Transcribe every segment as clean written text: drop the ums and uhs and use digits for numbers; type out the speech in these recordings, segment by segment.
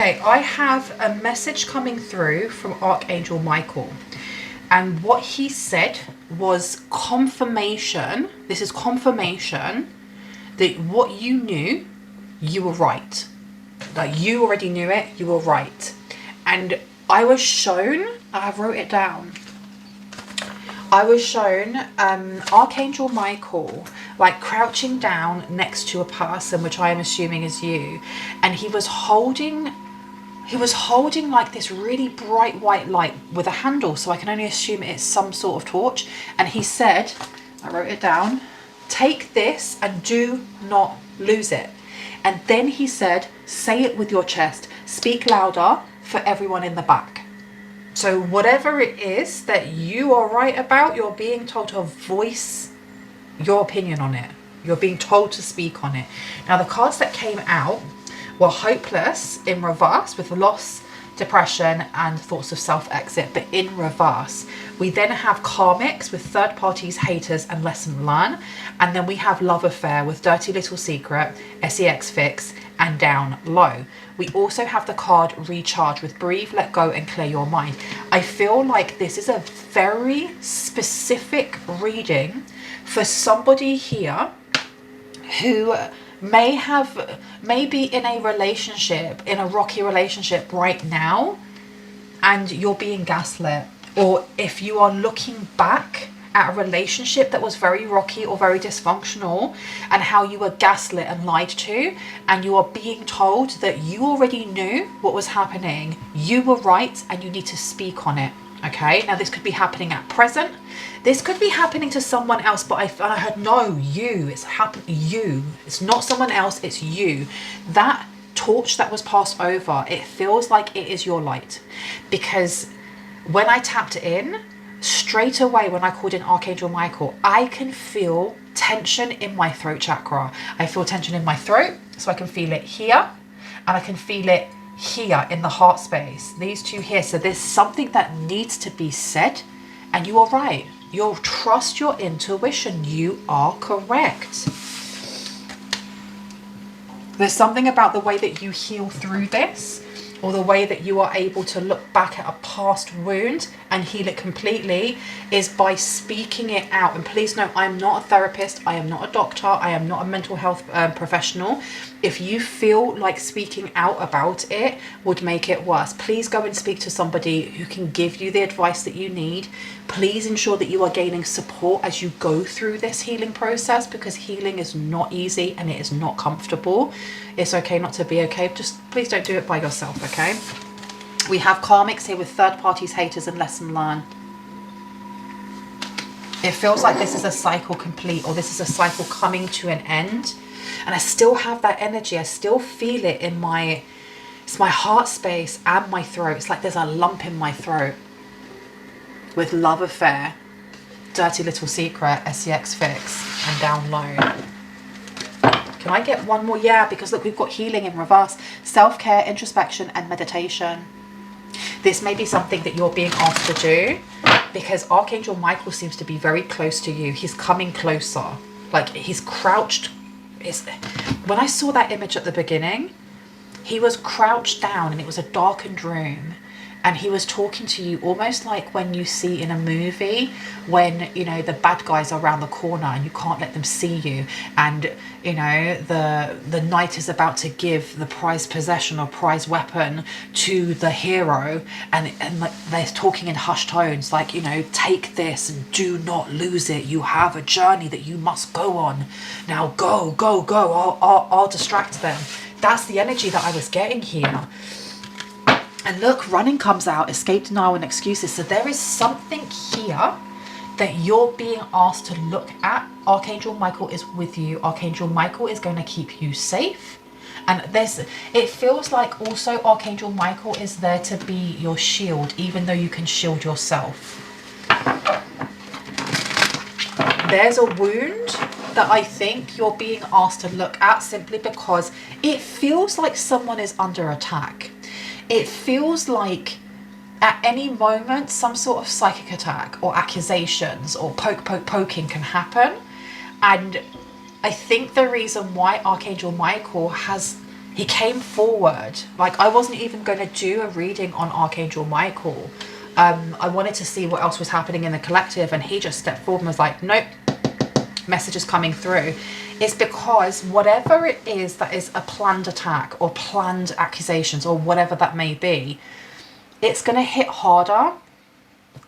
Okay, I have a message coming through from Archangel Micheal, and what he said was confirmation. This is confirmation that what you knew, you were right. Like, you already knew it, you were right. And I was shown, I wrote it down. I was shown Archangel Micheal like crouching down next to a person, which I am assuming is you, and he was holding like this really bright white light with a handle, so I can only assume it's some sort of torch. And he said, I wrote it down, take this and do not lose it. And then he said, say it with your chest, speak louder for everyone in the back. So whatever it is that you are right about, you're being told to voice your opinion on it. You're being told to speak on it. Now, the cards that came out were hopeless in reverse, with loss, depression, and thoughts of self-exit, but in reverse. We then have karmics with third parties, haters, and lesson learned. And then we have love affair with dirty little secret, sex fix, and down low. We also have the card recharge with breathe, let go, and clear your mind. I feel like this is a very specific reading for somebody here who may be in a relationship, in a rocky relationship right now, and you're being gaslit. Or if you are looking back at a relationship that was very rocky or very dysfunctional, and how you were gaslit and lied to, and you are being told that you already knew what was happening, you were right, and you need to speak on it. Okay, now this could be happening at present. This could be happening to someone else, but I heard, no, you, it's happening, you. It's not someone else, it's you. That torch that was passed over, it feels like it is your light. Because when I tapped in, straight away when I called in Archangel Micheal, I can feel tension in my throat chakra. I feel tension in my throat, so I can feel it here, and I can feel it here in the heart space, these two here. So there's something that needs to be said, and you are right. You'll trust your intuition. You are correct. There's something about the way that you heal through this, or the way that you are able to look back at a past wound and heal it completely, is by speaking it out. And please note, I am not a therapist, I am not a doctor, I am not a mental health professional. If you feel like speaking out about it would make it worse, please go and speak to somebody who can give you the advice that you need. Please ensure that you are gaining support as you go through this healing process, because healing is not easy and it is not comfortable. It's okay not to be okay. Just please don't do it by yourself, okay? We have karmics here with third parties, haters, and lesson learned. It feels like this is a cycle complete, or this is a cycle coming to an end. And I still have that energy. I still feel it in it's my heart space and my throat. It's like there's a lump in my throat. With love affair, dirty little secret, sex fix, and down low. Can I get one more? Yeah, because look, we've got healing in reverse, self-care, introspection, and meditation. This may be something that you're being asked to do, because Archangel Micheal seems to be very close to you. He's coming closer, like he's crouched. When I saw that image at the beginning, he was crouched down and it was a darkened room, and he was talking to you almost like when you see in a movie when, you know, the bad guys are around the corner and you can't let them see you, and, you know, the knight is about to give the prized possession or prized weapon to the hero, and like they're talking in hushed tones, like, you know, take this and do not lose it. You have a journey that you must go on. Now go, go, go. I'll distract them. That's the energy that I was getting here. And look, running comes out, escape, denial, and excuses. So there is something here that you're being asked to look at. Archangel Micheal is with you. Archangel Micheal is going to keep you safe. And it feels like also Archangel Micheal is there to be your shield, even though you can shield yourself. There's a wound that I think you're being asked to look at, simply because it feels like someone is under attack. It feels like at any moment some sort of psychic attack or accusations or poking can happen. And I think the reason why Archangel Micheal He came forward. Like, I wasn't even going to do a reading on Archangel Michael. I wanted to see what else was happening in the collective, and he just stepped forward and was like, nope, messages coming through. It's because whatever it is that is a planned attack or planned accusations or whatever that may be, it's going to hit harder.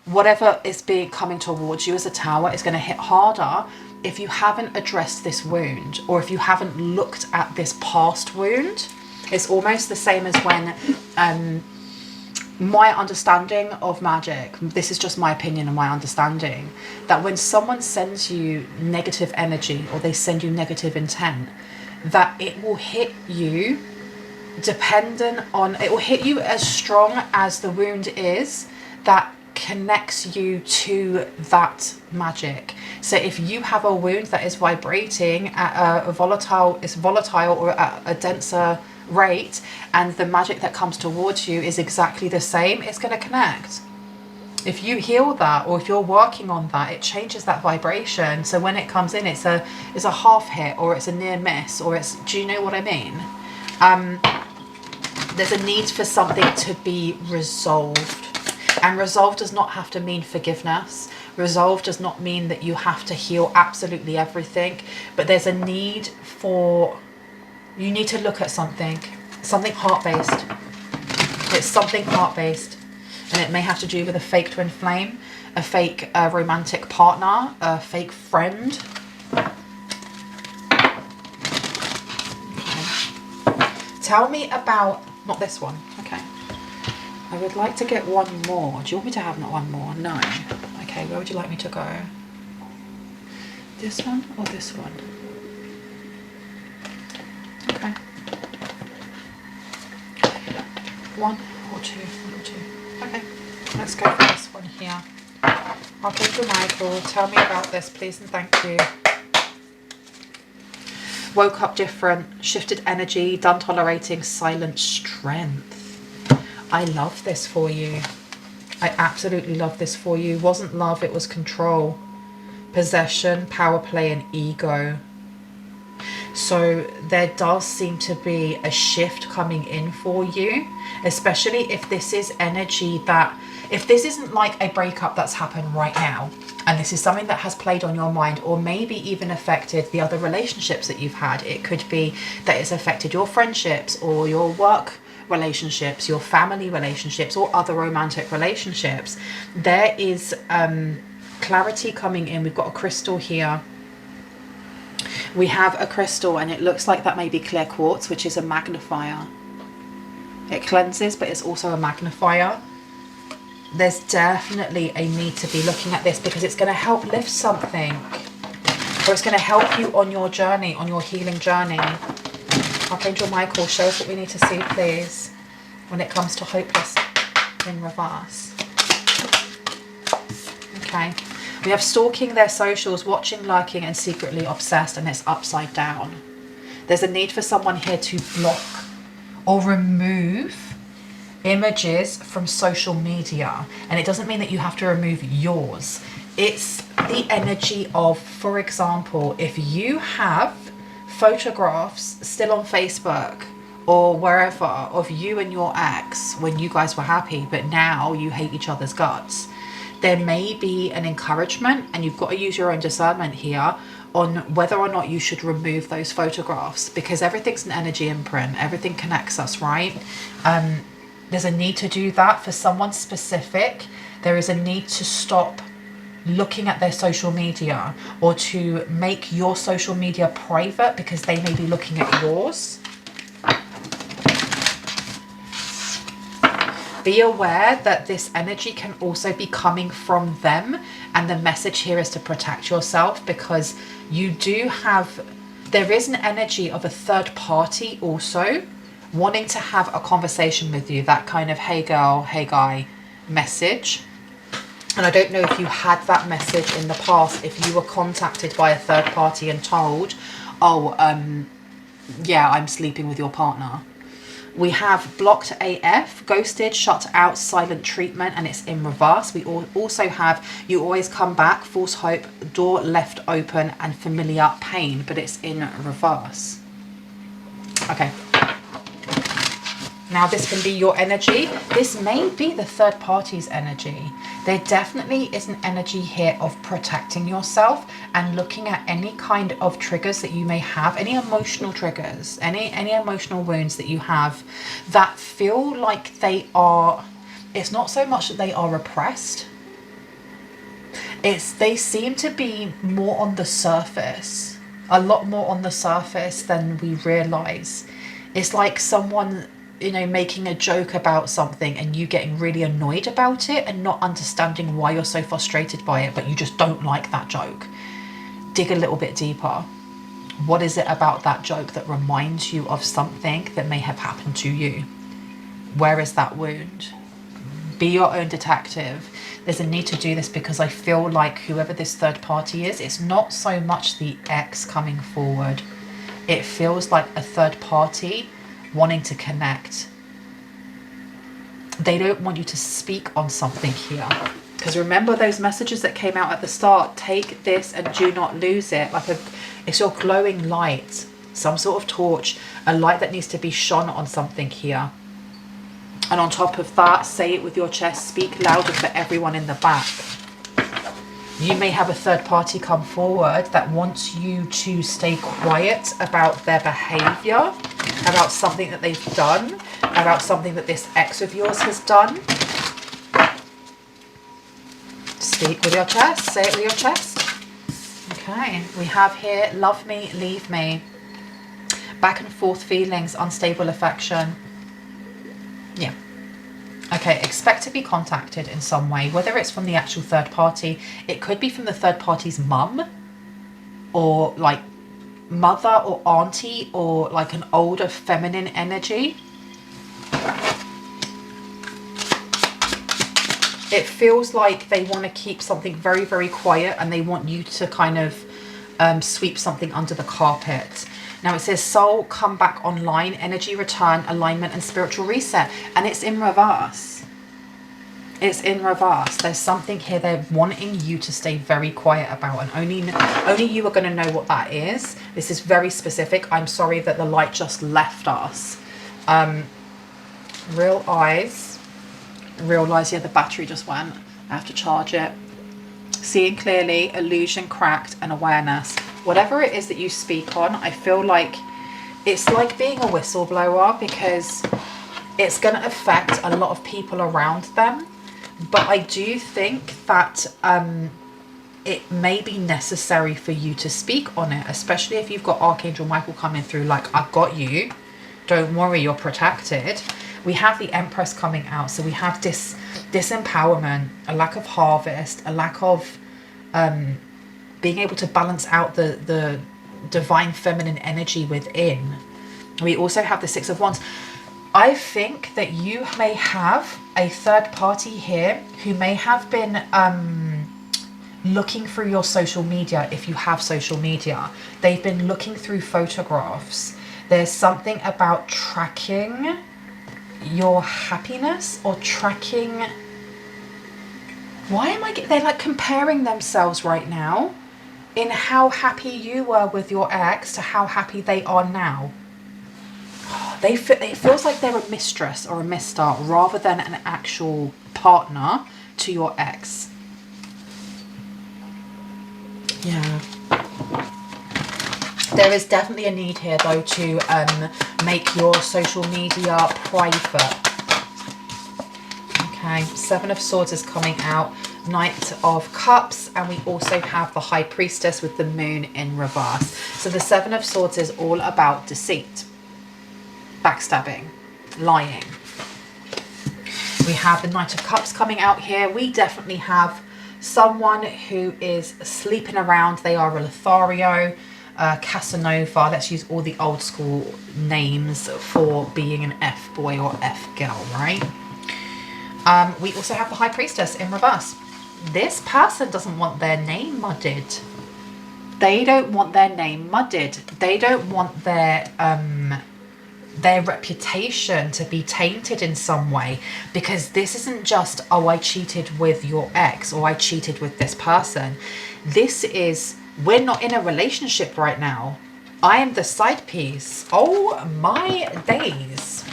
Whatever is coming towards you as a tower is going to hit harder if you haven't addressed this wound, or if you haven't looked at this past wound. It's almost the same as when my understanding of magic, this is just my opinion and my understanding, that when someone sends you negative energy or they send you negative intent, that it will hit you it will hit you as strong as the wound is that connects you to that magic. So if you have a wound that is vibrating at a volatile or at a denser rate, and the magic that comes towards you is exactly the same, it's going to connect. If you heal that, or if you're working on that, it changes that vibration. So when it comes in, it's a half hit, or it's a near miss, or it's, do you know what I mean? There's a need for something to be resolved. And resolve does not have to mean forgiveness. Resolve does not mean that you have to heal absolutely everything. But there's a need for, you need to look at something heart-based. It's something heart-based. And it may have to do with a fake twin flame, a fake romantic partner, a fake friend. Okay. Tell me about, not this one, okay. I would like to get one more. Do you want me to have not one more? No. Okay, where would you like me to go? This one or this one? Okay. One or two. Okay, let's go for this one here. Archangel Michael, tell me about this, please and thank you. Woke up different, shifted energy, done tolerating, silent strength. I love this for you. I absolutely love this for you. Wasn't love, it was control, possession, power play, and ego. So there does seem to be a shift coming in for you, especially if this is energy that, if this isn't like a breakup that's happened right now, and this is something that has played on your mind, or maybe even affected the other relationships that you've had. It could be that it's affected your friendships or your work relationships, your family relationships, or other romantic relationships. There is clarity coming in. We've got a crystal here. We have a crystal, and it looks like that may be clear quartz, which is a magnifier. It cleanses, but it's also a magnifier. There's definitely a need to be looking at this, because it's going to help lift something, or it's going to help you on your journey, on your healing journey. Archangel Michael, show us what we need to see, please, when it comes to hopeless in reverse. Okay. We have stalking their socials, watching, lurking, and secretly obsessed, and it's upside down. There's a need for someone here to block or remove images from social media. And it doesn't mean that you have to remove yours. It's the energy of, for example, if you have photographs still on Facebook or wherever of you and your ex when you guys were happy, but now you hate each other's guts, there may be an encouragement, and you've got to use your own discernment here on whether or not you should remove those photographs, because everything's an energy imprint. Everything connects us, right? There's a need to do that for someone specific. There is a need to stop looking at their social media, or to make your social media private, because they may be looking at yours. Be aware that this energy can also be coming from them, and the message here is to protect yourself, because you do have, there is an energy of a third party also wanting to have a conversation with you, that kind of hey girl, hey guy message. And I don't know if you had that message in the past, if you were contacted by a third party and told, oh, yeah, I'm sleeping with your partner. We have blocked AF, ghosted, shut out, silent treatment, and it's in reverse. We also have you always come back, false hope, door left open, and familiar pain, but it's in reverse. Okay. Now, this can be your energy. This may be the third party's energy. There definitely is an energy here of protecting yourself and looking at any kind of triggers that you may have, any emotional triggers, any emotional wounds that you have that feel like they are, it's not so much that they are repressed. They seem to be more on the surface, a lot more on the surface than we realize. It's like someone, you know, making a joke about something and you getting really annoyed about it and not understanding why you're so frustrated by it, but you just don't like that joke. Dig a little bit deeper. What is it about that joke that reminds you of something that may have happened to you? Where is that wound? Be your own detective. There's a need to do this because I feel like whoever this third party is, it's not so much the ex coming forward. It feels like a third party wanting to connect. They don't want you to speak on something here. Because remember those messages that came out at the start, take this and do not lose it. Like it's your glowing light, some sort of torch, a light that needs to be shone on something here. And on top of that, say it with your chest, speak louder for everyone in the back. You may have a third party come forward that wants you to stay quiet about their behavior, about something that they've done, about something that this ex of yours has done. Speak with your chest, say it with your chest. Okay, we have here, love me, leave me. Back and forth feelings, unstable affection. Yeah. Okay, expect to be contacted in some way, whether it's from the actual third party. It could be from the third party's mum, or like mother or auntie, or like an older feminine energy. It feels like they want to keep something very, very quiet and they want you to kind of sweep something under the carpet. Now it says soul, come back online, energy return, alignment and spiritual reset. And it's in reverse. It's in reverse. There's something here they're wanting you to stay very quiet about. And only you are going to know what that is. This is very specific. I'm sorry that the light just left us. Real eyes. Realize, yeah, the battery just went. I have to charge it. Seeing clearly, illusion cracked, and awareness. Whatever it is that you speak on, I feel like it's like being a whistleblower, because it's going to affect a lot of people around them. But I do think that it may be necessary for you to speak on it, especially if you've got Archangel Michael coming through like, I've got you. Don't worry, you're protected. We have the Empress coming out. So we have disempowerment, a lack of harvest, a lack of being able to balance out the divine feminine energy within. We also have the Six of Wands. I think that you may have a third party here who may have been looking through your social media. If you have social media, they've been looking through photographs. There's something about tracking your happiness or tracking. Why am I they're like comparing themselves right now in how happy you were with your ex to how happy they are now. It feels like they're a mistress or a mister rather than an actual partner to your ex. Yeah. There is definitely a need here though to make your social media private. Okay, Seven of Swords is coming out, Knight of Cups, and we also have the High Priestess with the Moon in reverse. So the Seven of Swords is all about deceit, backstabbing, lying. We have the Knight of Cups coming out here. We definitely have someone who is sleeping around. They are a Lothario, Casanova. Let's use all the old school names for being an F-boy or F-girl, right? We also have the High Priestess in reverse. This person doesn't want their name muddied. They don't want their name muddied. They don't want their reputation to be tainted in some way, because this isn't just, oh, I cheated with your ex or I cheated with this person. This is, we're not in a relationship right now. I am the side piece. Oh my days.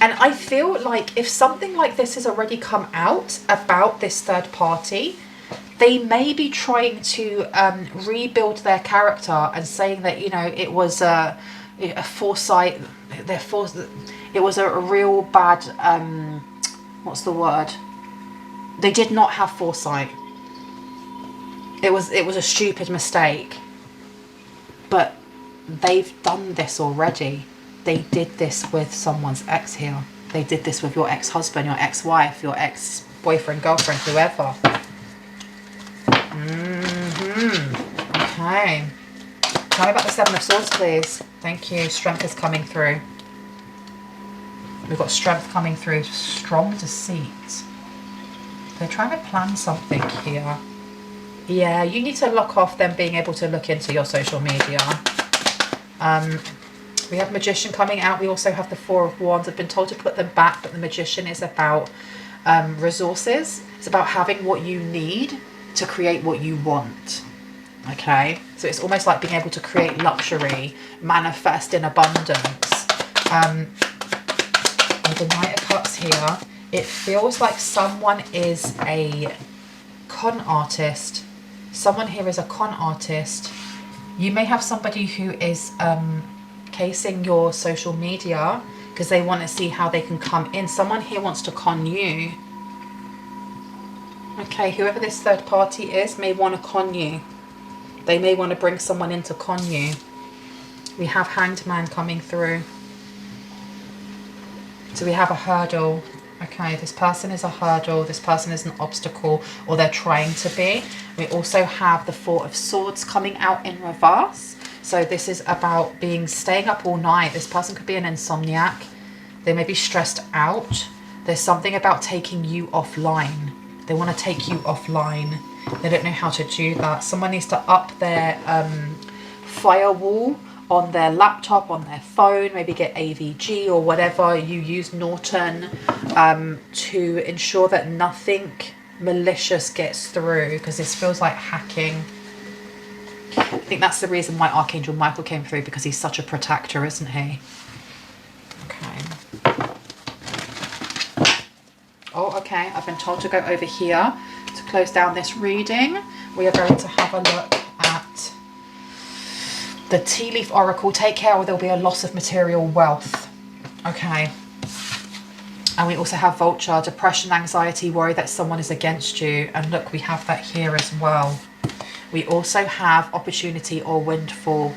And I feel like if something like this has already come out about this third party, they may be trying to rebuild their character and saying that, you know, it was a foresight, it was a real bad, what's the word? They did not have foresight. It was a stupid mistake. But they've done this already. They did this with someone's ex here. They did this with your ex-husband, your ex-wife, your ex-boyfriend, girlfriend, whoever. Okay. Tell me about the Seven of Swords, please. Thank you. Strength is coming through. We've got strength coming through. Strong deceit. They're trying to plan something here. Yeah, you need to lock off them being able to look into your social media. We have Magician coming out. We also have the Four of Wands. I've been told to put them back, but the Magician is about resources. It's about having what you need to create what you want. Okay, so it's almost like being able to create luxury, manifest in abundance. With the Knight of Cups here, it feels like someone is a con artist. Someone here is a con artist. You may have somebody who is casing your social media because they want to see how they can come in. Someone here wants to con you. Okay, whoever this third party is may want to con you. They may want to bring someone in to con you. We have Hanged Man coming through. So we have a hurdle. Okay, this person is a hurdle. This person is an obstacle, or they're trying to be. We also have the Four of Swords coming out in reverse. So this is about staying up all night. This person could be an insomniac. They may be stressed out. There's something about taking you offline. They want to take you offline. They don't know how to do that. Someone needs to up their firewall on their laptop, on their phone, maybe get AVG or whatever you use, Norton, to ensure that nothing malicious gets through, because this feels like hacking. I think that's the reason why Archangel Michael came through, because he's such a protector, isn't he? Okay. Oh, okay. I've been told to go over here to close down this reading. We are going to have a look at the Tea Leaf Oracle. Take care or there'll be a loss of material wealth. Okay. And we also have Vulture, depression, anxiety, worry that someone is against you. And look, we have that here as well. We also have opportunity or windfall.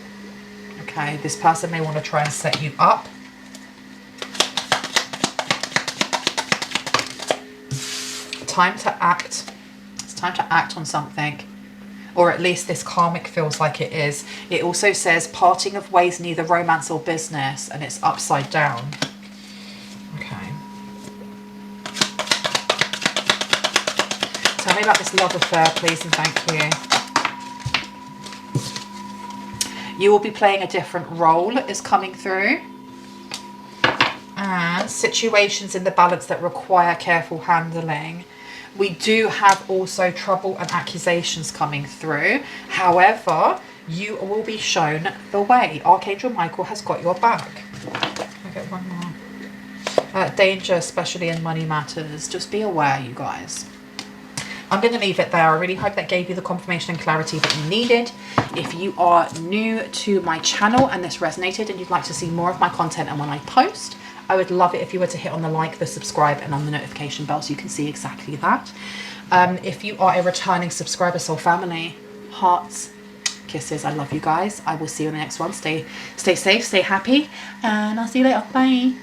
Okay, this person may want to try and set you up. Time to act. It's time to act on something. Or at least this karmic feels like it is. It also says parting of ways, neither romance or business, and it's upside down. Okay. Tell me about this love affair, please, and thank you. You will be playing a different role is coming through. And situations in the balance that require careful handling. We do have also trouble and accusations coming through. However, you will be shown the way. Archangel Michael has got your back. I'll get one more. Danger, especially in money matters. Just be aware, you guys. I'm going to leave it there. I really hope that gave you the confirmation and clarity that you needed. If you are new to my channel and this resonated and you'd like to see more of my content and when I post, I would love it if you were to hit on the like, the subscribe, and on the notification bell so you can see exactly that. If you are a returning subscriber, soul family, hearts, kisses, I love you guys. I will see you in the next one. Stay safe, stay happy, and I'll see you later. Bye.